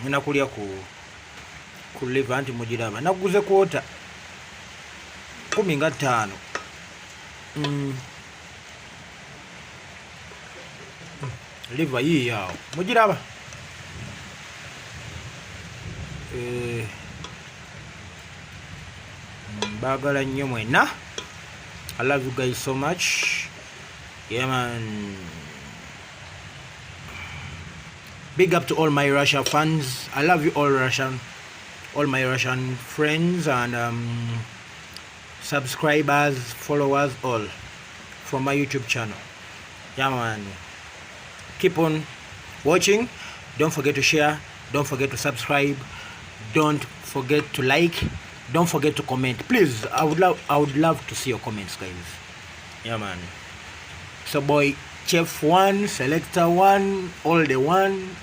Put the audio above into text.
nakulya ku liver anti mugiraba naguze kwota 15. Liver yiyawo mugiraba. Bagala nnyo mwena. I love you guys so much. Yeah man. Big up to all my Russian fans. I love you all my Russian friends and subscribers, followers, all from my YouTube channel. Yeah man. Keep on watching. Don't forget to share. Don't forget to subscribe. Don't forget to like. Don't forget to comment. Please, I would love to see your comments, guys. Yeah man. So boy, Chef 1, Selector 1, all the one.